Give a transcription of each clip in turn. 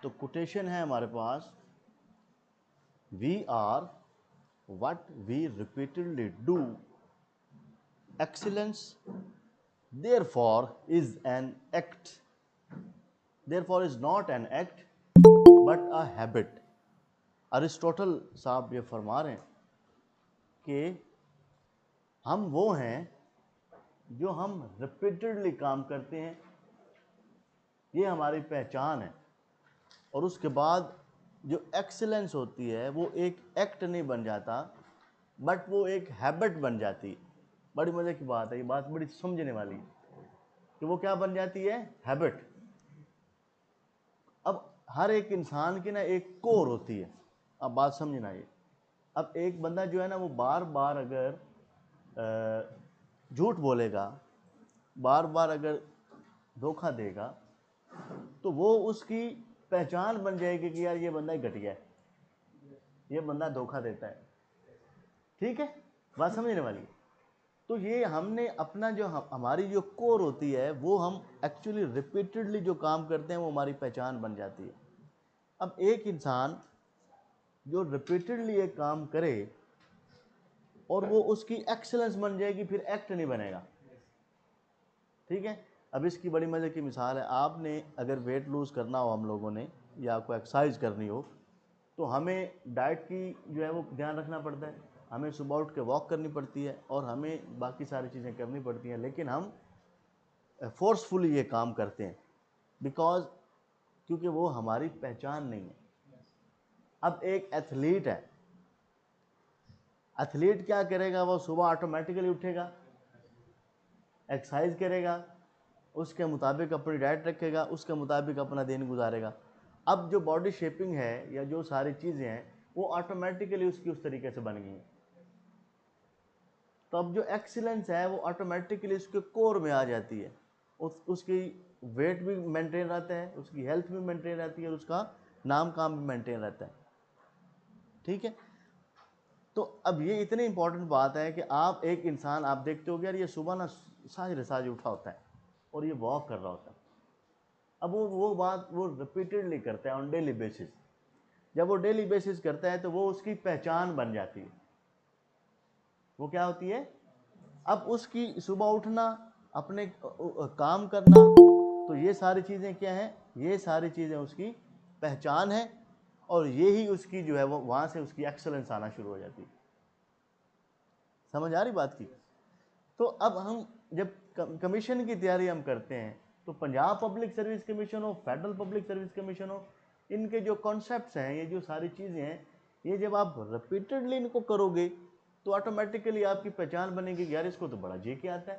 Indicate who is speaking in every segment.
Speaker 1: تو کوٹیشن ہے ہمارے پاس we are what we repeatedly do excellence therefore is an act therefore is not an act but a habit. Aristotle صاحب یہ فرما رہے ہیں کہ ہم وہ ہیں جو ہم ریپیٹڈلی کام کرتے ہیں، یہ ہماری پہچان ہے. اور اس کے بعد جو ایکسیلنس ہوتی ہے وہ ایک ایکٹ نہیں بن جاتا بٹ وہ ایک ہیبٹ بن جاتی. بڑی مزے کی بات ہے، یہ بات بڑی سمجھنے والی ہے کہ وہ کیا بن جاتی ہے؟ ہیبٹ. اب ہر ایک انسان کی نا ایک کور ہوتی ہے. اب بات سمجھنا، یہ اب ایک بندہ جو ہے نا وہ بار بار اگر جھوٹ بولے گا، بار بار اگر دھوکہ دے گا، تو وہ اس کی پہچان بن جائے گی کہ یار یہ بندہ گھٹیا ہے، یہ بندہ دھوکہ دیتا ہے. ٹھیک ہے، بات سمجھنے والی ہے. تو یہ ہم نے اپنا جو ہماری جو کور ہوتی ہے وہ ہم ایکچولی ریپیٹڈلی جو کام کرتے ہیں وہ ہماری پہچان بن جاتی ہے. اب ایک انسان جو ریپیٹڈلی ایک کام کرے اور وہ اس کی ایکسلنس بن جائے گی، پھر ایکٹ نہیں بنے گا. ٹھیک ہے. اب اس کی بڑی مزے کی مثال ہے، آپ نے اگر ویٹ لوز کرنا ہو ہم لوگوں نے یا کوئی ایکسرسائز کرنی ہو تو ہمیں ڈائٹ کی جو ہے وہ دھیان رکھنا پڑتا ہے، ہمیں صبح اٹھ کے واک کرنی پڑتی ہے اور ہمیں باقی ساری چیزیں کرنی پڑتی ہیں، لیکن ہم فورسفلی یہ کام کرتے ہیں کیونکہ وہ ہماری پہچان نہیں ہے. اب ایک ایتھلیٹ ہے، ایتھلیٹ کیا کرے گا؟ وہ صبح آٹومیٹیکلی اٹھے گا، ایکسرسائز کرے گا، اس کے مطابق اپنی ڈائٹ رکھے گا، اس کے مطابق اپنا دن گزارے گا. اب جو باڈی شیپنگ ہے یا جو ساری چیزیں ہیں وہ آٹومیٹیکلی اس کی اس طریقے سے بن گئی ہیں. تو اب جو ایکسیلنس ہے وہ آٹومیٹیکلی اس کے کور میں آ جاتی ہے. اس کی ویٹ بھی مینٹین رہتا ہے، اس کی ہیلتھ بھی مینٹین رہتی ہے اور اس کا نام کام بھی مینٹین رہتا ہے. ٹھیک ہے. تو اب یہ اتنی امپورٹنٹ بات ہے کہ آپ ایک انسان آپ دیکھتے ہو گے یار یہ صبح نا ساجھ اٹھا ہوتا ہے اور یہ واک کر رہا ہوتا ہے. اب وہ بات وہ ریپیٹڈلی کرتا ہے آن ڈیلی بیسس. جب وہ ڈیلی بیسس کرتا ہے تو وہ اس کی پہچان بن جاتی ہے. وہ کیا ہوتی ہے؟ اب اس کی صبح اٹھنا، اپنے کام کرنا، تو یہ ساری چیزیں کیا ہیں؟ یہ ساری چیزیں اس کی پہچان ہے اور یہی اس کی جو ہے وہ وہاں سے اس کی ایکسلنس آنا شروع ہو جاتی ہے. سمجھ آ رہی بات کی؟ تو اب ہم جب کمیشن کی تیاری ہم کرتے ہیں تو پنجاب پبلک سروس کمیشن ہو، فیڈرل پبلک سروس کمیشن ہو، ان کے جو کانسیپٹس ہیں، یہ جو ساری چیزیں ہیں، یہ جب آپ ریپیٹڈلی ان کو کرو گے تو آٹومیٹیکلی آپ کی پہچان بنے گی. یار اس کو تو بڑا جے کے آتا ہے،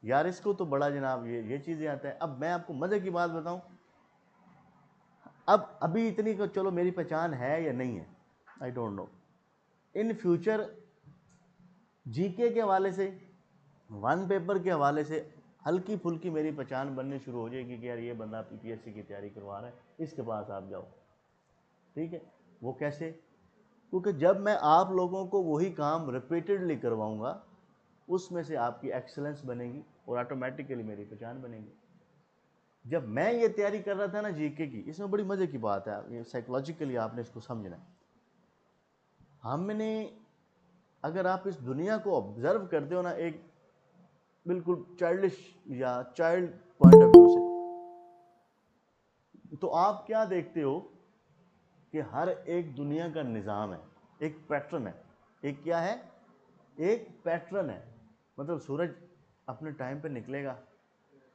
Speaker 1: یار اس کو تو بڑا جناب یہ چیزیں آتا ہے. اب میں آپ کو مزے کی بات بتاؤں، اب ابھی اتنی کہ چلو میری پہچان ہے یا نہیں ہے، I don't know. In future جی کے حوالے سے، ون پیپر کے حوالے سے ہلکی پھلکی میری پہچان بننی شروع ہو جائے گی کہ یار یہ بندہ پی پی ایس سی کی تیاری کروا رہا ہے، اس کے پاس آپ جاؤ. ٹھیک ہے. وہ کیسے؟ کیونکہ جب میں آپ لوگوں کو وہی کام ریپیٹڈلی کرواؤں گا اس میں سے آپ کی ایکسلنس بنے گی اور آٹومیٹیکلی میری پہچان بنے گی. جب میں یہ تیاری کر رہا تھا نا جی کے کی، اس میں بڑی مزے کی بات ہے، یہ سائیکولوجیکلی آپ نے اس کو سمجھنا ہے. ہم نے اگر آپ اس دنیا کو آبزرو کرتے ہو نا ایک بالکل چائلڈش یا چائلڈ پوائنٹ آف ویو سے، تو آپ کیا دیکھتے ہو کہ ہر ایک دنیا کا نظام ہے، ایک پیٹرن ہے. ایک کیا ہے؟ ایک پیٹرن ہے. مطلب سورج اپنے ٹائم پہ نکلے گا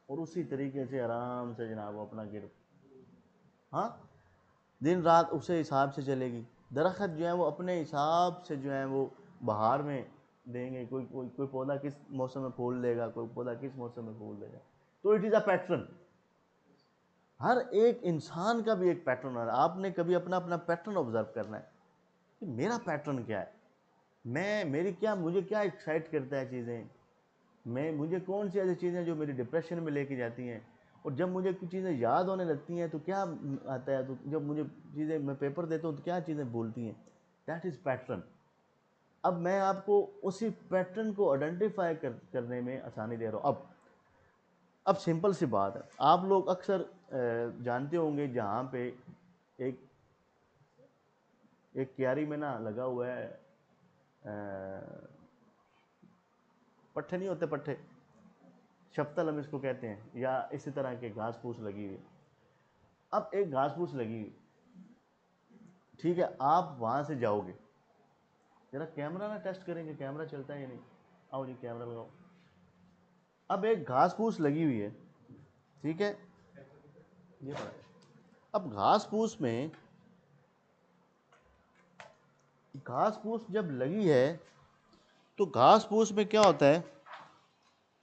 Speaker 1: اور اسی طریقے سے آرام سے جناب وہ اپنا ہاں دن رات اسی حساب سے چلے گی. درخت جو ہے وہ اپنے حساب سے جو ہے وہ بہار میں دیں گے، کوئی پودا کس موسم میں پھول دے گا، کوئی پودا کس موسم میں پھول دے گا. تو اٹ از اے پیٹرن. ہر ایک انسان کا بھی ایک پیٹرن ہے. آپ نے کبھی اپنا پیٹرن آبزرو کرنا ہے کہ میرا پیٹرن کیا ہے، مجھے کیا ایکسائٹ کرتا ہے چیزیں، مجھے کون سی ایسی چیزیں جو میری ڈپریشن میں لے کے جاتی ہیں، اور جب مجھے کچھ چیزیں یاد ہونے لگتی ہیں تو کیا آتا ہے، تو جب مجھے چیزیں میں پیپر دیتا ہوں تو کیا چیزیں بھولتی ہیں. That is pattern. اب میں آپ کو اسی پیٹرن کو آئیڈینٹیفائی کرنے میں آسانی دے رہا ہوں. اب اب سمپل سی بات ہے، آپ لوگ اکثر جانتے ہوں گے جہاں پہ ایک کیاری میں نا لگا ہوا ہے پٹھے نہیں ہوتے، پٹھے شفتل ہم اس کو کہتے ہیں، یا اسی طرح کے گھاس پھوس لگی ہوئی. اب ایک گھاس پھوس لگی ہوئی، ٹھیک ہے، آپ وہاں سے جاؤ گے، ذرا کیمرہ نا ٹیسٹ کریں گے کیمرہ چلتا ہے یا نہیں. آؤ جی کیمرہ لگاؤ. اب ایک گھاس پھوس لگی ہوئی ہے، ٹھیک ہے، یہ پڑا ہے. اب گھاس پھوس جب لگی ہے تو گھاس پھوس میں کیا ہوتا ہے.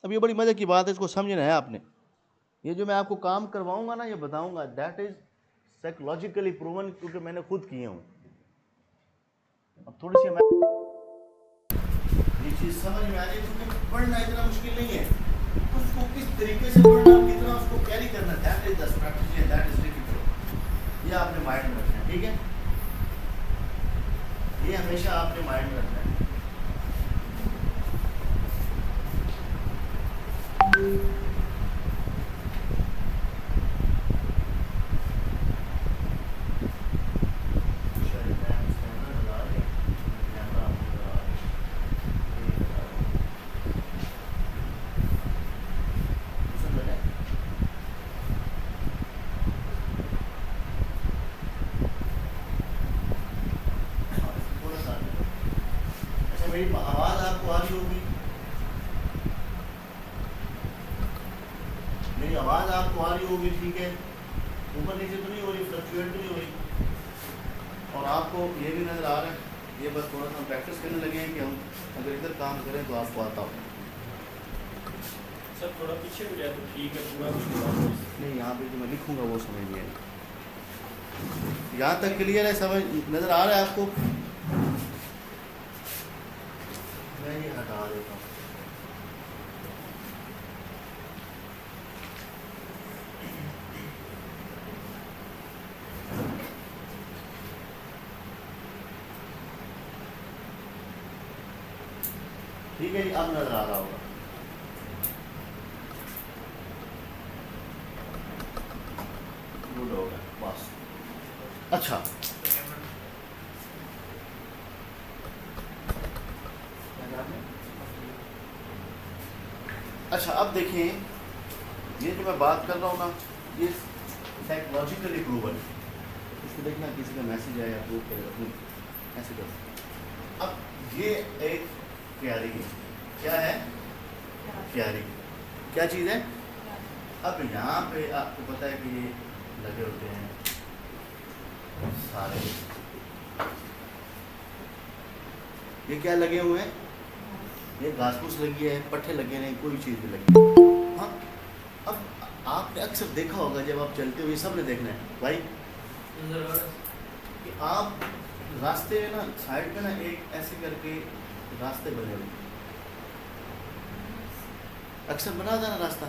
Speaker 1: اب یہ بڑی مزے کی بات ہے، اس کو سمجھنا ہے آپ نے. یہ جو میں آپ کو کام کرواؤں گا نا، یہ بتاؤں گا، دیٹ از سائیکولوجیکلی پروون، کیونکہ میں نے خود کیے ہوں. اب تھوڑی سی یہ چیز سمجھ میں آ رہی ہے، کیونکہ پڑھنا اتنا مشکل نہیں ہے، اس کو کس طریقے سے پڑھنا، کتنا اس کو کیری کرنا، that is the strategy and that is difficult. یہ آپ نے مائنڈ میں رکھنا ہے، ٹھیک ہے، یہ ہمیشہ آپ نے مائنڈ میں رکھنا ہے. میری آواز آپ کو آ رہی ہوگی، میری آواز آپ کو آ رہی ہوگی، ٹھیک ہے، اوپر نیچے تو نہیں ہو رہی، فلکچویٹ تو نہیں ہو رہی، اور آپ کو یہ بھی نظر آ رہا ہے. یہ بس تھوڑا سا ہم پریکٹس کرنے لگے ہیں کہ ہم اگر ادھر کام کریں تو آپ کو آتا ہو.
Speaker 2: سر تھوڑا پیچھے ہو جائے تو ٹھیک ہے، پورا
Speaker 1: نہیں، یہاں پہ جو میں لکھوں گا وہ سمجھ لیا. یہاں تک کلیئر ہے، سمجھ نظر آ رہا ہے آپ کو. میں یہ ہٹا دیتا ہوں. ٹھیک ہے جی، اب نظر آ رہا ہوگا. گڈ ہوگا بس. اچھا، اب دیکھیں، یہ جو میں بات کر رہا ہوں نا، یہ سائیکولوجیکلی پروون ہے. اس کو دیکھنا کسی کا میسج آیا اپلوڈ کرے گا، ایسے کرو. اب یہ ایک کیاری ہے، کیا ہے کیاری، کیا چیز ہے. اب یہاں پہ آپ کو پتہ ہے کہ یہ لگے ہوتے ہیں سارے، یہ کیا لگے ہوئے ہیں، یہ گھاس پھوس لگی ہے، پٹھے لگے ہیں، کوئی چیز بھی لگی ہے. ہاں، اب آپ نے اکثر دیکھا ہوگا جب آپ چلتے ہو، یہ سب نے دیکھنا ہے بھائی، کہ آپ راستے میں نا سائڈ پہ نا ایک ایسے کر کے راستے بنے ہوئے، اکثر بنا تھا نا راستہ.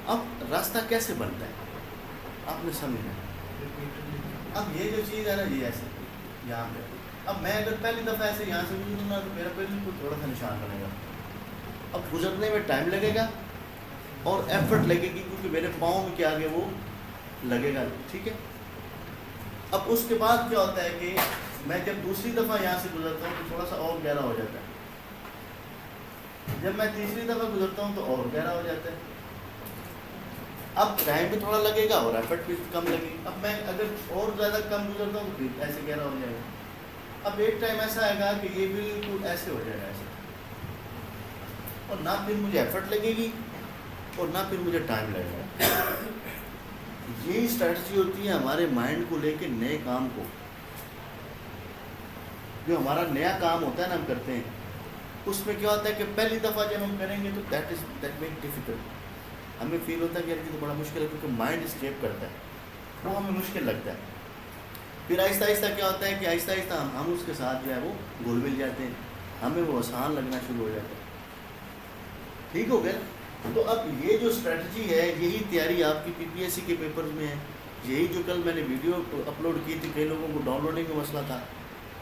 Speaker 1: اب راستہ کیسے بنتا ہے آپ نے سمجھنا ہے. اب یہ جو چیز ہے نا، یہ ایسے یہاں پہ، اب میں اگر پہلی دفعہ ایسے یہاں سے گزروں گا تو میرا پہلے کو تھوڑا سا نشان بنے گا. اب گزرنے میں ٹائم لگے گا اور ایفرٹ لگے گی، کیونکہ میرے پاؤں میں کیا آگے وہ لگے گا، ٹھیک ہے. اب اس کے بعد کیا ہوتا ہے کہ میں جب دوسری دفعہ یہاں سے گزرتا ہوں تو تھوڑا سا اور گہرا ہو جاتا ہے. جب میں تیسری دفعہ گزرتا ہوں تو اور گہرا ہو جاتا ہے. اب ٹائم بھی تھوڑا لگے گا اور ایفرٹ بھی کم لگے گی. اب میں اگر اور زیادہ کم گزرتا ہوں تو پھر ایسے گہرا ہو جائے گا. اب ایک ٹائم ایسا آئے گا کہ یہ بالکل ایسے ہو جائے گا، ایسے، اور نہ پھر مجھے ایفرٹ لگے گی اور نہ پھر مجھے ٹائم لگے گا. یہی اسٹریٹجی ہوتی ہے ہمارے مائنڈ کو لے کے نئے کام کو. جو ہمارا نیا کام ہوتا ہے نا ہم کرتے ہیں، اس میں کیا ہوتا ہے کہ پہلی دفعہ جب ہم کریں گے تو دیٹ میک ڈیفیکلٹ. ہمیں فیل ہوتا ہے کہ یار یہ تو بڑا مشکل ہے، کیونکہ مائنڈ اسکیپ کرتا ہے، وہ ہمیں مشکل لگتا ہے. پھر آہستہ آہستہ کیا ہوتا ہے کہ آہستہ آہستہ ہم اس کے ساتھ جو ہے وہ گھل مل جاتے ہیں، ہمیں وہ آسان لگنا شروع ہو جاتا ہے. ٹھیک ہو گیا. تو اب یہ جو اسٹریٹجی ہے، یہی تیاری آپ کی پی پی ایس سی کے پیپرز میں ہے. یہی جو کل میں نے ویڈیو اپلوڈ کی تھی، کئی لوگوں کو ڈاؤن لوڈنگ کا مسئلہ تھا،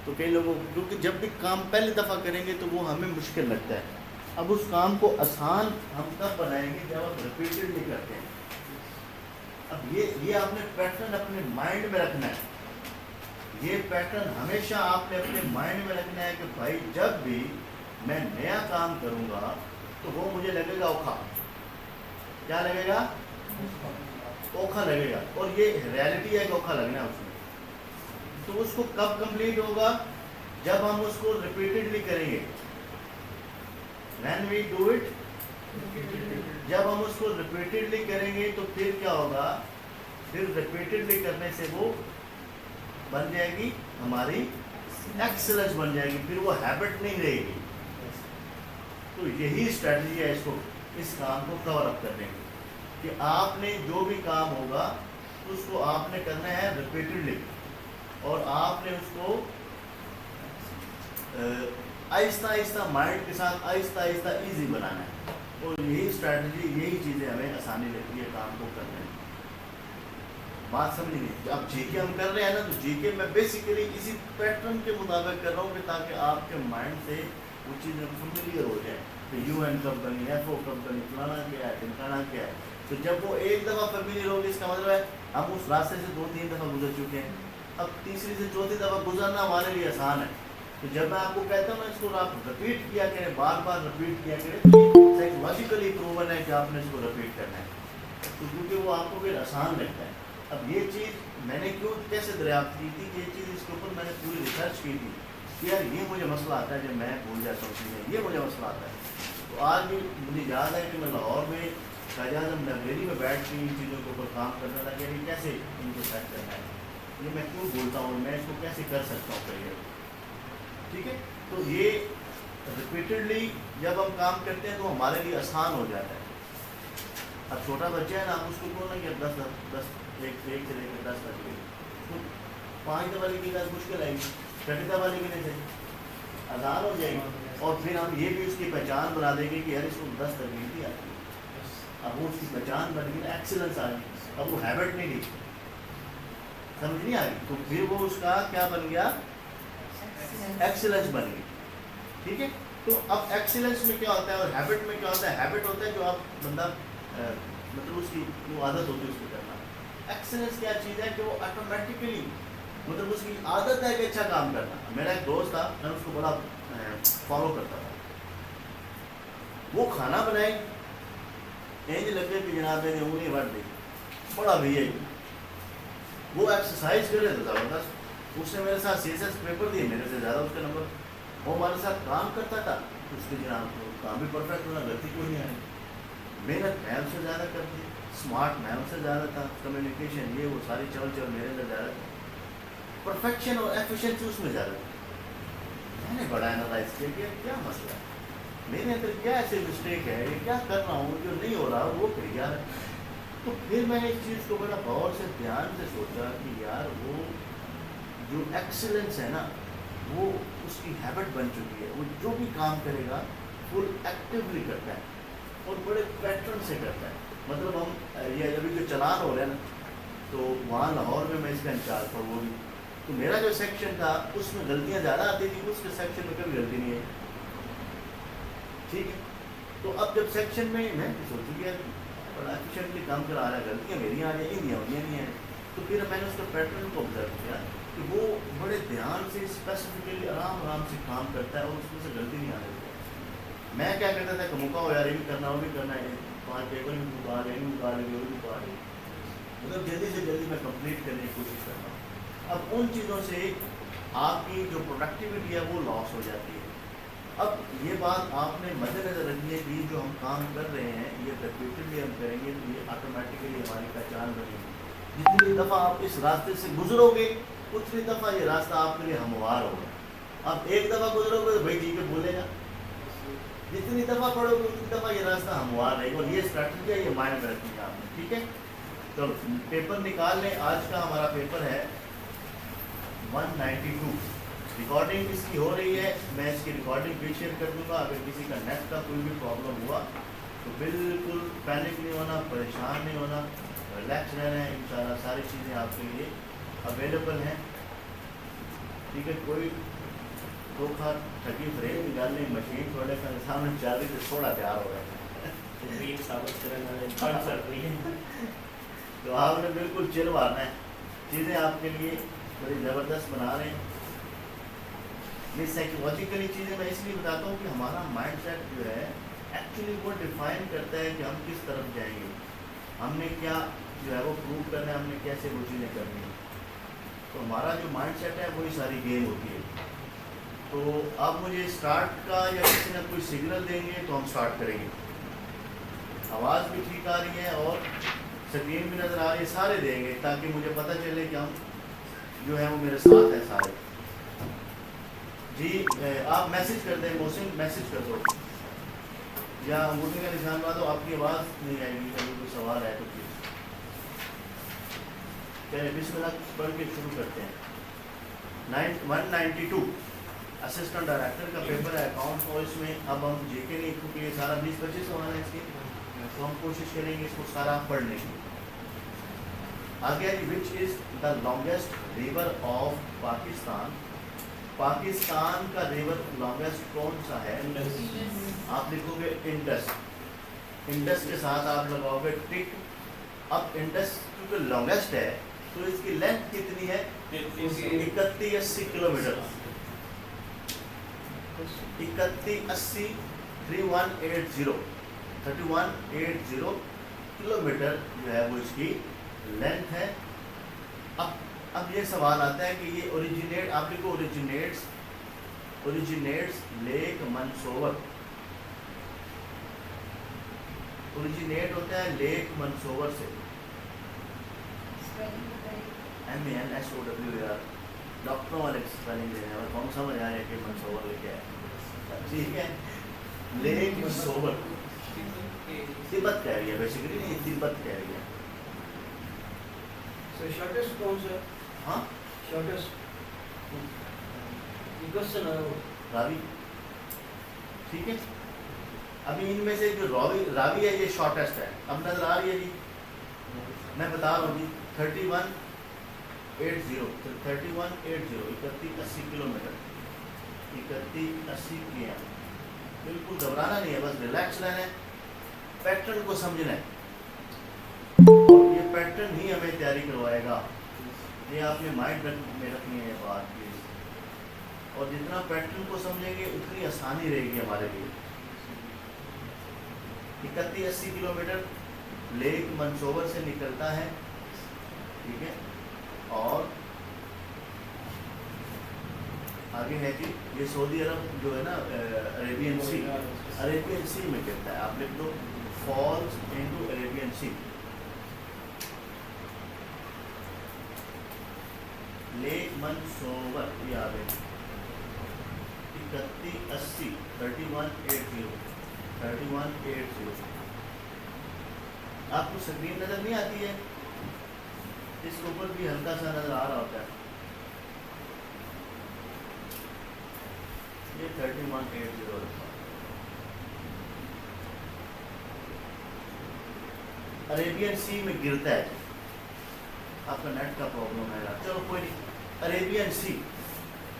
Speaker 1: تو کئی لوگوں، کیونکہ جب بھی کام پہلی دفعہ کریں گے تو وہ ہمیں مشکل لگتا ہے. اب اس کام کو آسان ہم تب بنائیں گے جب آپ ریپیٹڈلی کرتے ہیں. اب یہ آپ نے پیٹرن اپنے مائنڈ میں رکھنا ہے. یہ پیٹرن ہمیشہ آپ نے اپنے مائنڈ میں رکھنا ہے کہ بھائی جب بھی میں نیا کام کروں گا تو وہ مجھے لگے گا اوکھا. کیا لگے گا؟ اوکھا لگے گا. اور یہ ریالٹی ہے کہ اوکھا لگنا ہے اس میں. تو اس کو کب کمپلیٹ ہوگا؟ جب ہم اس کو ریپیٹڈلی کریں گے. when we do it, جب ہم اس کو ریپیٹڈلی کریں گے تو پھر کیا ہوگا؟ پھر ریپیٹڈلی کرنے سے وہ بن جائے گی ہماری ایکسلنس بن جائے گی. پھر وہ ہیبٹ نہیں رہے گی. تو یہی اسٹریٹجی ہے اس کو اس کام کو کور اپ کرنے کی کہ آپ نے جو بھی کام ہوگا اس کو آپ نے کرنا ہے ریپیٹڈلی اور آپ نے اس کو آہستہ آہستہ مائنڈ کے ساتھ آہستہ آہستہ ایزی بنانا ہے. اور یہی اسٹریٹجی یہی چیزیں ہمیں آسانی لگتی ہے کام کو کرنے میں. بات سمجھ گئی؟ اب جی کے ہم کر رہے ہیں نا تو جی کے میں بیسیکلی اسی پیٹرن کے مطابق کر رہا ہوں کہ تاکہ آپ کے مائنڈ سے وہ چیزیں فیملیئر ہو جائیں کہ U N company F O company فلانا کیا ہے ٹمکانا کیا ہے. تو جب وہ ایک دفعہ فیملیئر ہوگی اس کا مطلب ہے ہم اس راستے سے 2-3 دفعہ گزر چکے ہیں. اب تیسری سے چوتھی دفعہ گزرنا ہمارے لیے آسان ہے. تو جب میں آپ کو کہتا ہوں نا اس کو آپ رپیٹ کیا کریں بار بار رپیٹ کیا کریں سائیکولوجیکلی پروون ہے کہ آپ نے اس کو رپیٹ کرنا ہے تو کیونکہ وہ آپ کو پھر آسان لگتا ہے. اب یہ چیز میں نے کیوں کیسے دریافت کی تھی کہ یہ چیز اس کے اوپر میں نے پوری ریسرچ کی تھی کہ یار یہ مجھے مسئلہ آتا ہے جب میں بھول جاتا ہوں چیزیں یہ مجھے مسئلہ آتا ہے. تو آج بھی مجھے یاد ہے کہ میں لاہور میں قائد اعظم لائبریری میں بیٹھ کے ان چیزوں کے اوپر کام کرنا تھا کہ یعنی کیسے ان کو سیٹ کرنا ہے. یہ میں کیوں بولتا ہوں میں اس کو کیسے کر سکتا ہوں کریئر. ٹھیک ہے. تو یہ ریپیٹڈلی جب ہم کام کرتے ہیں تو ہمارے لیے آسان ہو جاتا ہے. اب چھوٹا بچہ ہے نا آپ اس کو بولنا کہ 10 ایک سے لے کر 10 تک تو 5 دفعہ کی 10 مشکل آئے گی. 6 دفعہ لکھنے سے آسان ہو جائے گی. اور پھر ہم یہ بھی اس کی پہچان بنا دیں گے کہ یار اس کو 10 تک گنتی آتی ہے. اب وہ اس کی پہچان بن گئی ایکسلنس آ گئی. اب وہ ہیبٹ نہیں رہی سمجھ نہیں آ گئی تو پھر وہ اس کا کیا بن گیا ایکسلنس بن گئی. ٹھیک ہے. تو اب ایکسلنس میں کیا ہوتا ہے اور ہیبٹ میں کیا ہوتا ہے؟ ہیبٹ ہوتا ہے جو آپ بندہ مطلب اس کی وہ عادت ہوتی ہے اس کو کرنا. ایکسلنس کیا چیز ہے کہ وہ آٹومیٹکلی مطلب اس کی عادت ہے کہ اچھا کام کرنا. میرا ایک دوست تھا میں اس کو بڑا فالو کرتا تھا. وہ کھانا بنائے انج لگے کہ جناب نے انگلی وٹ دی بڑا بھیا. وہ ایکسرسائز کر رہے تھے زبردست. اس نے میرے ساتھ سی ایس ایس پیپر دیے میرے سے زیادہ اس کا نمبر. وہ ہمارے ساتھ کام کرتا تھا اس کے جناب کام بھی پرفیکٹ ہونا غلطی کوئی نہیں آئی. محنت میں اس سے زیادہ کرتی اسمارٹ میں اس سے زیادہ تھا. کمیونیکیشن یہ وہ ساری چل میرے اندر زیادہ تھا. پرفیکشن اور ایفیشنسی اس میں زیادہ تھی. میں نے بڑا انالائز کیا کہ کیا مسئلہ ہے میرے اندر کیا ایسے مسٹیک ہے یہ کیا کر رہا ہوں جو نہیں ہو رہا وہ پھر یار. تو پھر میں نے اس چیز کو بڑا غور سے دھیان سے سوچا کہ یار وہ جو ایکسلنس ہے نا وہ اس کی ہیبٹ بن چکی ہے. وہ جو بھی کام کرے گا فل ایکٹیولی کرتا ہے اور بڑے پیٹرن سے کرتا ہے. مطلب ہم یہ ابھی جو چلان ہو رہے ہیں نا تو وہاں لاہور میں میں اس کا انچارج تھا. وہ بھی تو میرا جو سیکشن تھا اس میں غلطیاں زیادہ آتی تھیں. اس کے سیکشن میں کبھی غلطی نہیں ہے. ٹھیک ہے. تو اب جب سیکشن میں سوچوں کہ بڑا ایفیشینٹلی کام کرا رہا ہے غلطیاں میری آ جائیں انڈیا ہوتی نہیں ہیں. تو پھر میں نے اس کا پیٹرن کو آبزرو کیا کہ وہ بڑے دھیان سے اسپیسیفکلی آرام سے کام کرتا ہے اور اس میں سے غلطی نہیں آ رہی. میں کیا کرتا تھا کہ موقع ہو یار یہ بھی کرنا وہ بھی کرنا ہے 5 پیپر بھی نکال لیں نکال لیں وہ بھی نکال لیں مطلب جلدی سے جلدی میں کمپلیٹ کرنے کی کوشش کرتا ہوں. اب ان چیزوں سے آپ کی جو پروڈکٹیوٹی ہے وہ لاس ہو جاتی ہے. اب یہ بات آپ نے مد نظر رکھنی ہے کہ جو ہم کام کر رہے ہیں یہ ریپیٹڈلی ہم کریں گے تو یہ آٹومیٹکلی ہماری پہچان بنے گی. جتنی دفعہ آپ اس راستے سے گزرو گے اتنی دفعہ یہ راستہ آپ کے لیے ہموار ہوگا. آپ ایک دفعہ گزرو گے تو بھائی ٹھیک ہے بولے گا. جتنی دفعہ پڑھو گے اتنی دفعہ یہ راستہ ہموار رہے گا. اور یہ اسٹریٹجی ہے یہ مائنڈ میں رکھنی ہے آپ نے. ٹھیک ہے. تو پیپر نکال لیں. آج کا ہمارا پیپر ہے 192. ریکارڈنگ اس کی ہو رہی ہے. میں اس کی ریکارڈنگ بھی شیئر کر دوں گا. اگر کسی کا نیٹ کا کوئی بھی پرابلم ہوا تو بالکل پینک نہیں ہونا پریشان نہیں ہونا ریلیکس رہنا ہے. انشاءاللہ ساری چیزیں آپ کے لیے اویلیبل ہیں. ٹھیک ہے. کوئی تو خیر ٹھگی فریم کی گل نہیں مشین تھوڑے سامنے چل رہی تو تھوڑا تیار ہو گیا
Speaker 2: تقریر ثابت کرنے والے فنڈ چل رہی ہے
Speaker 1: تو آپ نے بالکل چل مارنا ہے چیزیں آپ کے لیے بڑی زبردست بنا رہے ہیں یہ سائیکولوجیکلی چیزیں میں اس لیے بتاتا ہوں کہ ہمارا مائنڈ سیٹ جو ہے ایکچولی وہ ڈیفائن کرتا ہے کہ ہم کس طرف جائیں گے ہم نے کیا جو ہے وہ پروو کرنا ہے ہم نے کیسے وہ چیزیں کرنی ہیں تو ہمارا جو مائنڈ سیٹ ہے وہی ساری گیم ہوتی ہے تو اب مجھے اسٹارٹ کا یا کسی نے کوئی سگنل دیں گے تو ہم اسٹارٹ کریں گے آواز بھی ٹھیک آ رہی ہے اور سکرین بھی نظر آ رہی ہے سارے دیں گے تاکہ مجھے پتہ چلے کہ ہم جو ہے وہ میرے ساتھ ہیں سارے جی آپ میسج کر دیں محسن میسج کر دو یا انگوٹھی کا نشان لا دو آپ کی آواز نہیں آئے گی اگر کوئی سوال ہے تو پلیز چلے بسم اللہ پڑھ کے شروع کرتے ہیں 192 اسسٹنٹ ڈائریکٹر کا پیپر ہے اکاؤنٹ اور اس میں اب ہم جے کے نہیں کیونکہ یہ سارا 20-25 سوال ہے اس کے تو ہم کوشش کریں گے اس کو سارا پڑھنے کی آگے which is the longest river of Pakistan Pakistan کا ریور لانگیسٹ کون سا ہے آپ لکھو گے انڈس انڈس کے ساتھ آپ لگاؤ گے ٹک اب انڈس کیونکہ لانگیسٹ ہے تو اس کی لینتھ کتنی ہے 3180 کلو میٹر 3180 3180 کلو میٹر جو ہے وہ اس کی لینتھ ہے اب یہ سوال آتا ہے کہ یہ اوریجنیٹ آپ لکھو اوریجنیٹس لیک منصور اوریجنیٹ ہوتا ہے لیک منصور سے MANSOWER ڈاکٹروں والے اسپیلنگ دے رہے ہیں اور کون سمجھ آ رہے ہیں کہ منصور کیا ہے ٹھیک ہے لیک منصور تبت کہہ رہی ہے بیسیکلی نہیں تبت کہہ رہی ہے
Speaker 3: شارٹیسٹ کون سا
Speaker 1: ہاں
Speaker 3: شارٹیسٹ
Speaker 1: راوی ٹھیک ہے ابھی ان میں سے جو راوی ہے یہ شارٹیسٹ ہے اب نظر آ رہی ہے جی میں بتا رہا ہوں جی 3180 کلو میٹر 3180 کیا بالکل گھبرانا نہیں ہے بس ریلیکس رہنا ہے پیٹرن کو سمجھنا ہے اور یہ پیٹرن ہی ہمیں تیاری کروائے گا یہ آپ نے مائنڈ میں رکھنی ہے یہ بات پلیز اور جتنا پیٹرن کو سمجھیں گے اتنی آسانی رہے گی ہمارے لیے 3180 کلو میٹر لیک منصور سے نکلتا ہے ٹھیک ہے اور آگے ہے کہ یہ سعودی عرب جو ہے نا عربین سی میں گرتا ہے آپ لکھ دو فالز انٹو عربین سی لیک منصور یہ آ گئے 3180 آپ کو سکرین نظر نہیں آتی ہے اس کے اوپر بھی ہلکا سا نظر آ رہا ہوتا ہے یہ 3180 عربین سی میں گرتا ہے آپ کا نیٹ کا پرابلم ہے چلو کوئی نہیں عربین سی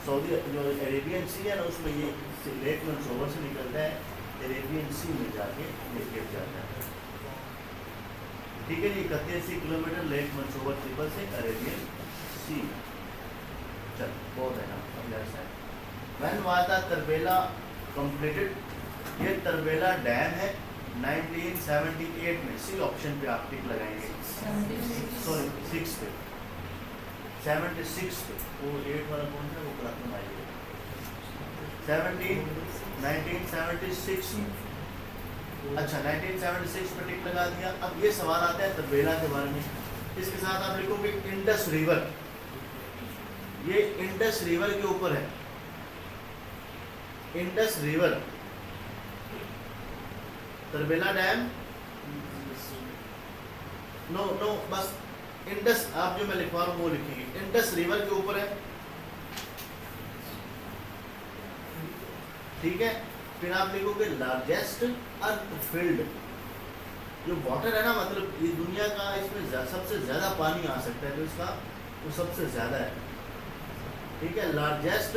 Speaker 1: سعودی جو عربین سی ہے نا اس میں یہ لیک منصور سے نکلتا ہے عربین سی میں جا کے یہ گر جاتا ہے ٹھیک ہے جی 3180 کلو میٹر لیک منصور ٹرپل سے عربین سی چل بہت ہے نا وین واتا تربیلا کمپلیٹڈ یہ تربیلا ڈیم ہے 1978 میں سی آپشن پہ آپ ٹک لگائیں گے سوری 6 پہ 76 پہ وہ 8 والا کون سا وہ رقم آئی ہے 1976 میں اچھا 1976 پہ ٹک لگا دیا اب یہ سوال آتا ہے تربیلا کے بارے میں اس کے ساتھ آپ لکھو گے انڈس ریور یہ انڈس ریور کے اوپر ہے انڈس ریور تربیلا ڈیم نو بس انڈس آپ جو میں لکھوا رہا ہوں وہ لکھیں گے انڈس ریور کے اوپر ہے ٹھیک ہے پھر آپ لکھو گے لارجسٹ ارتھ فیلڈ جو واٹر ہے نا مطلب یہ دنیا کا اس میں سب سے زیادہ پانی آ سکتا ہے تو اس کا وہ سب سے زیادہ ہے ٹھیک ہے لارجسٹ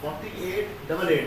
Speaker 1: 4888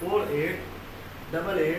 Speaker 1: 4888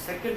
Speaker 1: 2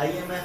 Speaker 1: IMF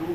Speaker 1: 2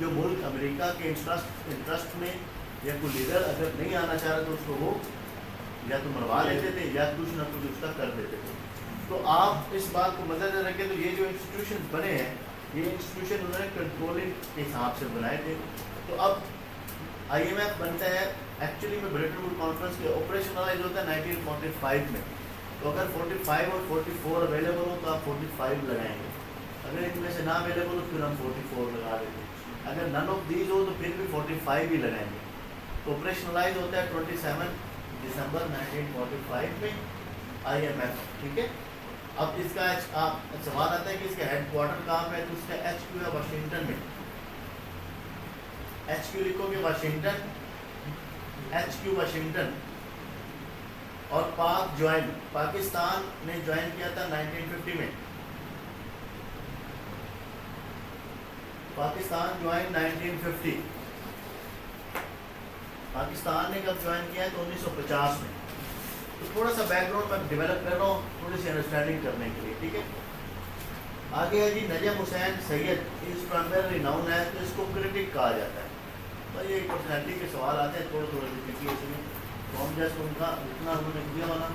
Speaker 1: جو ملک امریکہ کے انٹرسٹ میں یا کوئی لیڈر اگر نہیں آنا چاہ رہا تو اس کو وہ یا تو مروا لیتے تھے یا کچھ نہ کچھ اس کا کر دیتے تھے. تو آپ اس بات کو مد نظر رکھیں تو یہ جو انسٹیٹیوشن بنے ہیں یہ انسٹیٹیوشن انہوں نے کنٹرولنگ کے حساب سے بنائے تھے. تو اب آئی ایم ایف بنتا ہے ایکچولی میں برٹن ووڈ کانفرنس کے آپریشنلائز ہوتا ہے 1945 میں. تو اگر 45 اور 44 اویلیبل ہو تو آپ 45 لگائیں گے, اگر ان میں سے نہ اویلیبل ہو پھر ہم 44 لگا دیتے ہیں, اگر نن آف دیز ہو تو پھر بھی 45 ہی لگائیں گے. تو آپریشنلائز ہوتا ہے 27 دسمبر 1945 میں آئی ایم ایف. ٹھیک ہے. اب اس کا سوال آتا ہے کہ اس کا ہیڈ کوارٹر کہاں پہ ہے, تو اس کا ایچ کیو ہے واشنگٹن میں. ایچ کیو لکھو گے واشنگٹن, ایچ کیو واشنگٹن. اور پاک جوائن پاکستان نے جوائن کیا تھا 1950 میں. پاکستان جوائن 1950. پاکستان نے کب جوائن کیا ہے تو 1950 میں. تو تھوڑا سا بیک گراؤنڈ میں ڈیولپ کر رہا ہوں تھوڑی سی انڈرسٹینڈنگ کرنے کے لیے. ٹھیک ہے. آگے ہے جی نجم حسین سید, اس پرائمری ناؤن ہے تو اس کو کرٹک کہا جاتا ہے. تو یہ پرسنالٹی کے سوال آتے ہیں تھوڑے تھوڑے سے اس میں, تو ہم جیسے ان کا اتنا انہوں نے کیا ہونا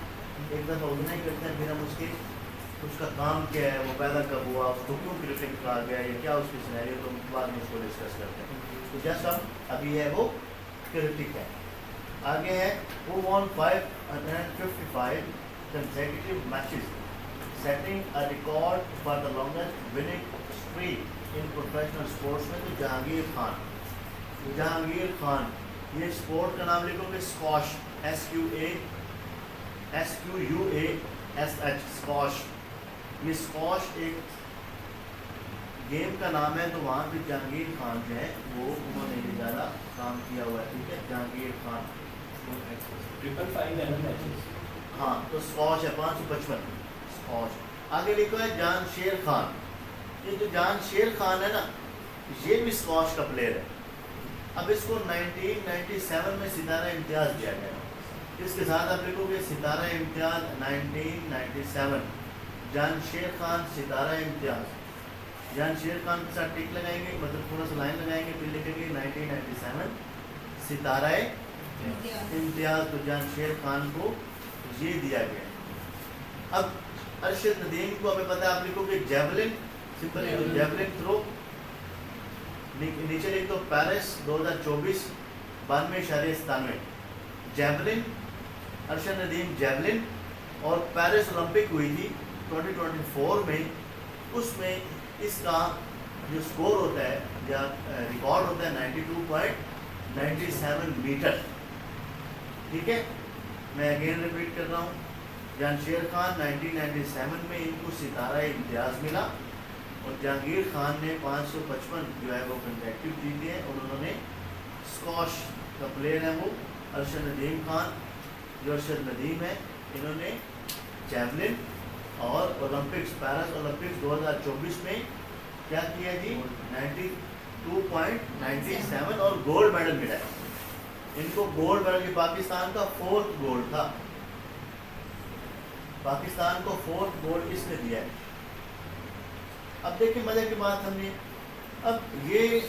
Speaker 1: ایک دفعہ اتنا ہی کرتے ہیں, پھر ہم اس کا کام کیا ہے, وہ پیدا کب ہوا, اس کو کیوں کرٹک کہا گیا, یا کیا اس کی سینیریو, تو بعد میں اس کو ڈسکس کرتے ہیں. تو جیسا ابھی ہے وہ کرٹک ہے. آگے ہے who won 555 consecutive matches, setting a record for the longest winning streak in professional sports میں. تو جہانگیر خان. جہانگیر خان, یہ اسپورٹ کا نام لکھو گے اسکواش, SQUASH, اسکواش. یہ اسکواش ایک گیم کا نام ہے. تو وہاں پہ جہانگیر خان جو ہے وہ انہوں نے یہ زیادہ کام کیا ہوا ہے. ٹھیک ہے. جہانگیر خان
Speaker 2: 555
Speaker 1: ہاں, تو اسکواش ہے 555 اسکواش. آگے لکھو ہے جان شیر خان. یہ جو جان شیر خان ہے نا یہ بھی اسکواش کا پلیئر ہے. اب اس کو 1997 میں ستارہ امتیاز دیا گیا. اس کے ساتھ آپ لکھو گے ستارہ امتیاز 1997. جان شیر خان ستارہ امتیاز. جان شیر خان کے ساتھ ٹک لگائیں گے, مطلب تھوڑا سا لائن لگائیں گے, پھر لکھیں گے 1997 ستارہ امتیاز. تو جان شیر خان کو یہ دیا گیا. اب ارشد ندیم کو ہمیں پتہ ہے, آپ لکھو گے جیولن, سمپل جیولن تھرو. نیچے لکھ دو Paris 2024 92.97 javelin, Arshad Nadeem javelin. اور پیرس اولمپک ہوئی تھی 2024 میں, اس میں اس کا جو سکور ہوتا ہے یا ریکارڈ ہوتا ہے 92.97 میٹر. ٹھیک ہے. میں اگین ریپیٹ کر رہا ہوں, جان شیر خان 1997 میں ان کو ستارہ امتیاز ملا, اور جہانگیر خان نے 555 جو ہے وہ کنزیکٹیو جیتے ہیں. اور انہوں نے اسکواش کا پلیئر ہے وہ ارشد ندیم خان. جو ارشد ندیم ہے انہوں نے جیولن اور اولمپکس پیرس اولمپکس 2024 میں کیا کیا جی 92.97 اور گولڈ میڈل ملا ہے. ان کو گولڈ میڈل, یہ پاکستان کا 4تھ گولڈ تھا. پاکستان کو 4تھ گولڈ اس نے دیا ہے. اب دیکھیں مزے کی بات ہم نے, اب یہ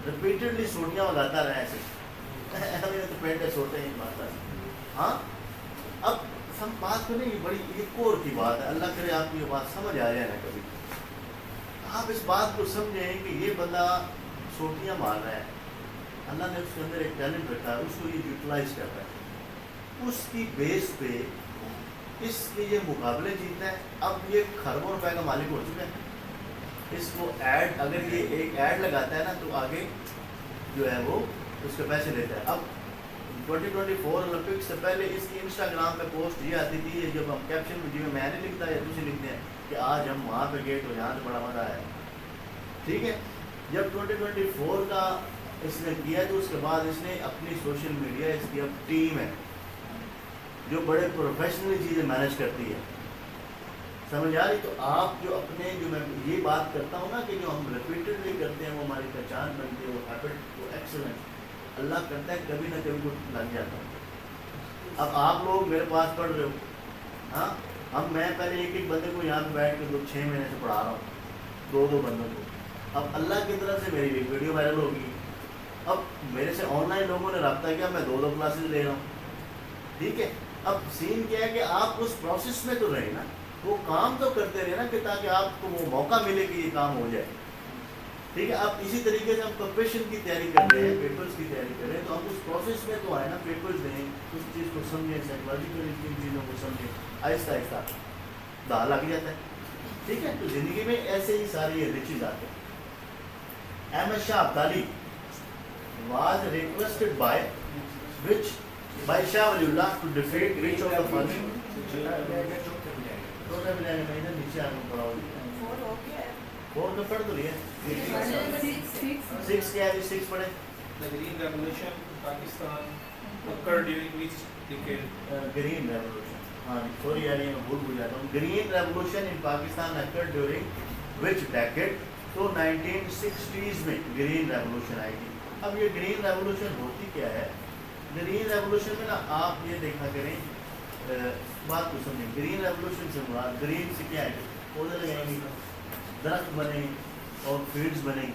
Speaker 1: ریپیٹڈلی سوٹیاں اگاتا رہا ایسے, ہمیں تو پینٹے سوٹے ہیں بات. ہاں اب ہم بات کریں, یہ بڑی ایک اور کی بات ہے, اللہ کرے آپ کو یہ بات سمجھ آ جائے نا کبھی. آپ اس بات کو سمجھیں کہ یہ بندہ سوٹیاں مار رہا ہے, اللہ نے اس کے اندر ایک ٹیلنٹ رکھا ہے, اس کو یہ یوٹیلائز کر رہا ہے, اس کی بیس پہ اس کے یہ مقابلے جیتنا ہے. اب یہ کھربوں روپے کا مالک ہو چکا ہے. اس کو ایڈ, اگر یہ ایک ایڈ لگاتا ہے نا تو آگے جو ہے وہ اس کے پیسے لیتا ہے. اب 2024 اولمپک سے پہلے اس کی انسٹاگرام پہ پوسٹ یہ آتی تھی, یہ جب ہم کیپشن میں جی میں نہیں لکھتا یا دوسرے لکھتے ہیں کہ آج ہم وہاں پہ گئے تو یہاں سے بڑا مزہ آیا. ٹھیک ہے. جب 2024 کا اس نے کیا تو اس کے بعد اس نے اپنی سوشل میڈیا, اس کی اب ٹیم ہے جو بڑے پروفیشنلی چیزیں مینیج کرتی ہے. سمجھ آ رہی. تو آپ جو اپنے جو میں یہ بات کرتا ہوں نا کہ جو ہم ریپیٹڈلی کرتے ہیں وہ ہماری پہچان بنتی ہے, وہ ہیبٹ, وہ ایکسلنس اللہ کرتا ہے کبھی نہ کبھی کچھ لگ جاتا ہے. اب آپ لوگ میرے پاس پڑھ رہے ہو, ہاں میں پہلے ایک ایک بندے کو یہاں پہ بیٹھ کے 6 مہینے سے پڑھا رہا ہوں, 2 بندوں کو. اب اللہ کی طرف سے میری ایک ویڈیو وائرل ہوگی, اب میرے سے آن لائن لوگوں نے رابطہ کیا, میں 2 کلاسز لے رہا ہوں, ٹھیک ہے. اب سین کیا ہے کہ آپ اس پروسیس میں تو رہے نا, وہ کام تو کرتے رہے نا کہ تاکہ آپ کو وہ موقع ملے کہ یہ کام ہو جائے, ٹھیک ہے. اب اسی طریقے سے ہم پروفیشن کی تیاری کر رہے ہیں, پیپرز کی تیاری کر رہے ہیں, تو ہم اس پروسیس میں تو آئے نا, پیپرز دیں, اس چیز کو سمجھیں, سائیکولوجیکل ان چیزوں کو سمجھیں, آہستہ آہستہ داغ لگ جاتا ہے, ٹھیک ہے. تو زندگی میں ایسے ہی ساری ریچیز آتے ہیں. Ahmad Shah Abdali was requested by Shah Wali Allah to defeat which of the following. تو میں ادھر نیچے آ پڑھا ہوگی 4 تو پڑھ تو رہی ہے, 6 کیا ہے, 6 پڑھے.
Speaker 4: The Green Revolution in Pakistan occurred during which decade?
Speaker 1: Green revolution, ہاں سوری یار یہ میں بھول جاتا ہوں. Green revolution in Pakistan occurred during which decade. تو 1960s میں گرین ریولوشن آئے گی. اب یہ گرین ریولوشن ہوتی کیا ہے؟ گرین ریولوشن میں نا آپ یہ دیکھا کریں, بات کو سمجھیں. گرین ریولوشن سے مراد, گرین سے کیا ہے, پودے لگائیں گے, درخت بنے اور فیلڈز بنے.